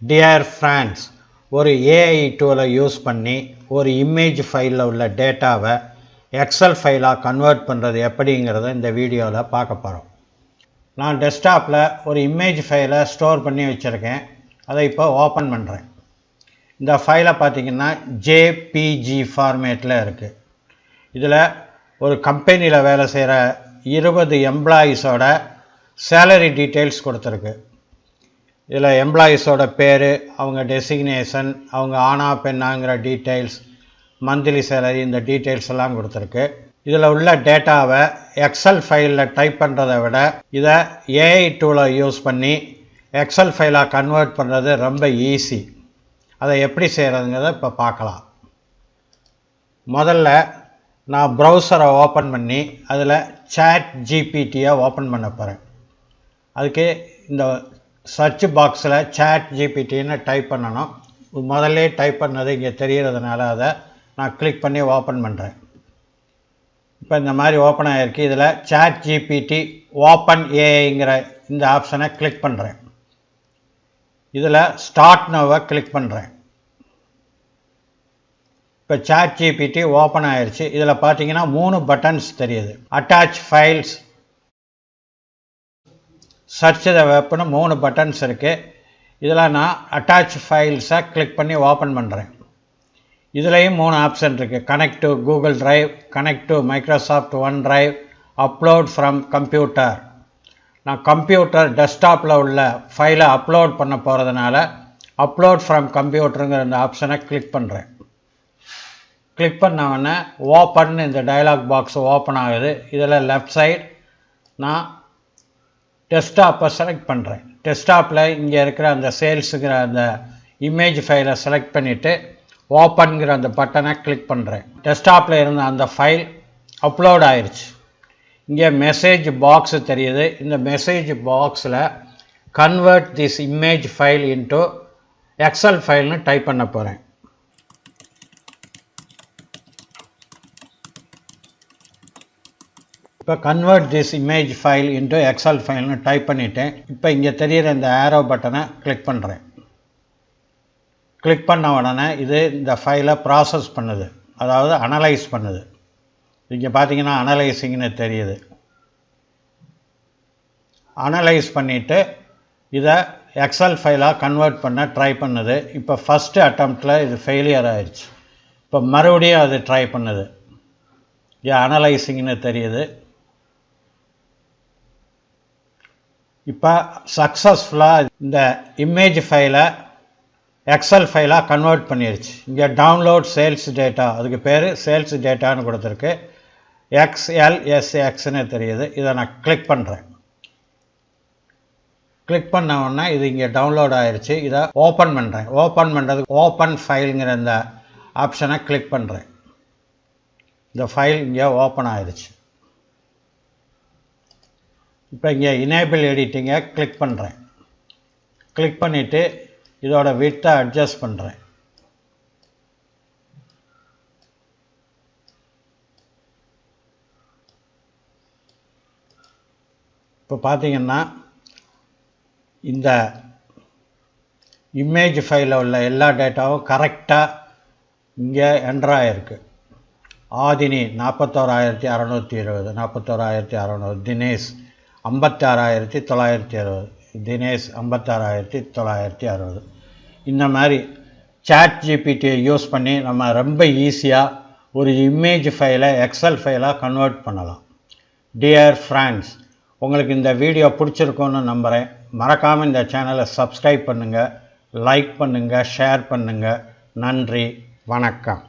Dear friends, ஒரு AI டூலை use பண்ணி ஒரு இமேஜ் ஃபைலில் உள்ள டேட்டாவை எக்ஸல் ஃபைலாக கன்வெர்ட் பண்ணுறது எப்படிங்கிறத இந்த வீடியோவில் பார்க்க போகிறோம். நான் டெஸ்க்டாப்பில் ஒரு இமேஜ் ஃபைலை ஸ்டோர் பண்ணி வச்சுருக்கேன். அதை இப்போ ஓப்பன் பண்ணுறேன். இந்த ஃபைலை பார்த்திங்கன்னா JPG ஃபார்மேட்டில் இருக்குது. இதில் ஒரு கம்பெனியில் வேலை செய்கிற 20 எம்ப்ளாயீஸோட சேலரி டீட்டெயில்ஸ் கொடுத்துருக்கு. இதில் எம்ப்ளாயீஸோட பேர், அவங்க டெசிக்னேஷன், அவங்க ஆனா பெண்ணாங்கிற டீட்டெயில்ஸ், மந்த்லி சேலரி, இந்த டீட்டெயில்ஸ் எல்லாம் கொடுத்துருக்கு. இதில் உள்ள டேட்டாவை எக்ஸல் ஃபைலில் டைப் பண்ணுறதை விட இதை AI டூலை யூஸ் பண்ணி எக்ஸல் ஃபைலாக கன்வெர்ட் பண்ணுறது ரொம்ப ஈஸி. அதை எப்படி செய்கிறதுங்கிறத இப்போ பார்க்கலாம். முதல்ல நான் ப்ரௌசரை ஓப்பன் பண்ணி அதில் ChatGPTயை ஓப்பன் பண்ண போகிறேன். அதுக்கு இந்த சர்ச் பாக்ஸில் ChatGPTன்னு டைப் பண்ணணும். முதல்ல டைப் பண்ணது இங்கே தெரிகிறதுனால அதை நான் கிளிக் பண்ணி ஓப்பன் பண்ணுறேன். இப்போ இந்த மாதிரி ஓப்பன் ஆகிருக்கு. இதில் ChatGPT ஓப்பன் ஏஐங்கிற இந்த ஆப்ஷனை கிளிக் பண்ணுறேன். இதில் ஸ்டார்ட் நோவை கிளிக் பண்ணுறேன். இப்போ ChatGPT ஓப்பன் ஆகிருச்சு. இதில் பார்த்தீங்கன்னா 3 பட்டன்ஸ் தெரியுது. அட்டாச் ஃபைல்ஸ், சர்ச் த வெப்னு 3 பட்டன்ஸ் இருக்குது. இதில் நான் அட்டாச் ஃபைல்ஸை கிளிக் பண்ணி ஓப்பன் பண்ணுறேன். இதுலேயும் 3 ஆப்ஷன் இருக்குது. Connect to Google drive, connect to Microsoft one drive, upload from computer. நான் கம்ப்யூட்டர் டெஸ்க்டாப்பில் உள்ள ஃபைலை அப்லோட் பண்ண போகிறதுனால அப்லோட் ஃப்ரம் கம்ப்யூட்டருங்கிற இந்த ஆப்ஷனை கிளிக் பண்ணுறேன். கிளிக் பண்ணவொடனே ஓப்பன் இந்த டயலாக் பாக்ஸ் ஓப்பன் ஆகுது. இதில் லெஃப்ட் சைடு நான் டெஸ்க்டாப்பை செலக்ட் பண்ணுறேன். டெஸ்க்டாப்பில் இங்கே இருக்கிற அந்த சேல்ஸுங்கிற அந்த இமேஜ் ஃபைலை செலக்ட் பண்ணிவிட்டு ஓப்பன்கிற அந்த பட்டனை கிளிக் பண்ணுறேன். டெஸ்க்டாப்பில் இருந்த அந்த ஃபைல் அப்லோட் ஆயிடுச்சு. இங்கே மெசேஜ் பாக்ஸு தெரியுது. இந்த மெசேஜ் பாக்ஸில் convert this image file into excel ஃபைல்னு டைப் பண்ண போகிறேன். இப்போ convert this image file into excel ஃபைல்னு டைப் பண்ணிவிட்டேன். இப்போ இங்கே தெரிகிற இந்த ஆரோ பட்டனை கிளிக் பண்ணுறேன். கிளிக் பண்ண உடனே இது இந்த ஃபைலை ப்ராசஸ் பண்ணுது, அதாவது அனலைஸ் பண்ணுது. இங்கே பார்த்தீங்கன்னா அனலைசிங்னு தெரியுது. அனலைஸ் பண்ணிவிட்டு இதை எக்ஸல் ஃபைலாக கன்வெர்ட் பண்ண ட்ரை பண்ணுது. இப்போ ஃபஸ்ட்டு அட்டம்ப்டில் இது ஃபெயிலியர் ஆயிடுச்சு. இப்போ மறுபடியும் அது ட்ரை பண்ணுது. இங்கே அனலைசிங்னு தெரியுது. இப்போ சக்ஸஸ்ஃபுல்லாக இந்த இமேஜ் ஃபைலை எக்ஸல் ஃபைலாக கன்வெர்ட் பண்ணிடுச்சு. இங்கே டவுன்லோட் சேல்ஸ் டேட்டா, அதுக்கு பேர் சேல்ஸ் டேட்டான்னு கொடுத்துருக்கு. XLSXன்னு தெரியுது. இதை நான் கிளிக் பண்ணுறேன். கிளிக் பண்ண உடனே இது இங்கே டவுன்லோட் ஆயிடுச்சு. இதை ஓப்பன் பண்ணுறேன். ஓப்பன் பண்ணுறதுக்கு ஓப்பன் ஃபைலுங்கிற இந்த ஆப்ஷனை கிளிக் பண்ணுறேன். இந்த ஃபைல் இங்கே ஓப்பன் ஆயிடுச்சு. இப்போ இங்கே இனேபிள் எடிட்டிங்கை கிளிக் பண்ணுறேன். கிளிக் பண்ணிவிட்டு இதோட விட்த்தை அட்ஜஸ்ட் பண்ணுறேன். இப்போ பார்த்தீங்கன்னா இந்த இமேஜ் ஃபைலில் உள்ள எல்லா டேட்டாவும் கரெக்டாக இங்கே என்ட்ரு ஆகிருக்கு. ஆதினி 41,620, 41,600, தினேஷ் 56,960, தினேஷ் 56,960. இந்த மாதிரி ChatGPTயை யூஸ் பண்ணி நம்ம ரொம்ப ஈஸியாக ஒரு இமேஜ் ஃபைலை எக்ஸல் ஃபைலாக கன்வெர்ட் பண்ணலாம். டியர் ஃப்ரெண்ட்ஸ், உங்களுக்கு இந்த வீடியோ பிடிச்சிருக்கோன்னு நம்புகிறேன். மறக்காமல் இந்த சேனலை சப்ஸ்கிரைப் பண்ணுங்கள், லைக் பண்ணுங்கள், ஷேர் பண்ணுங்கள். நன்றி, வணக்கம்.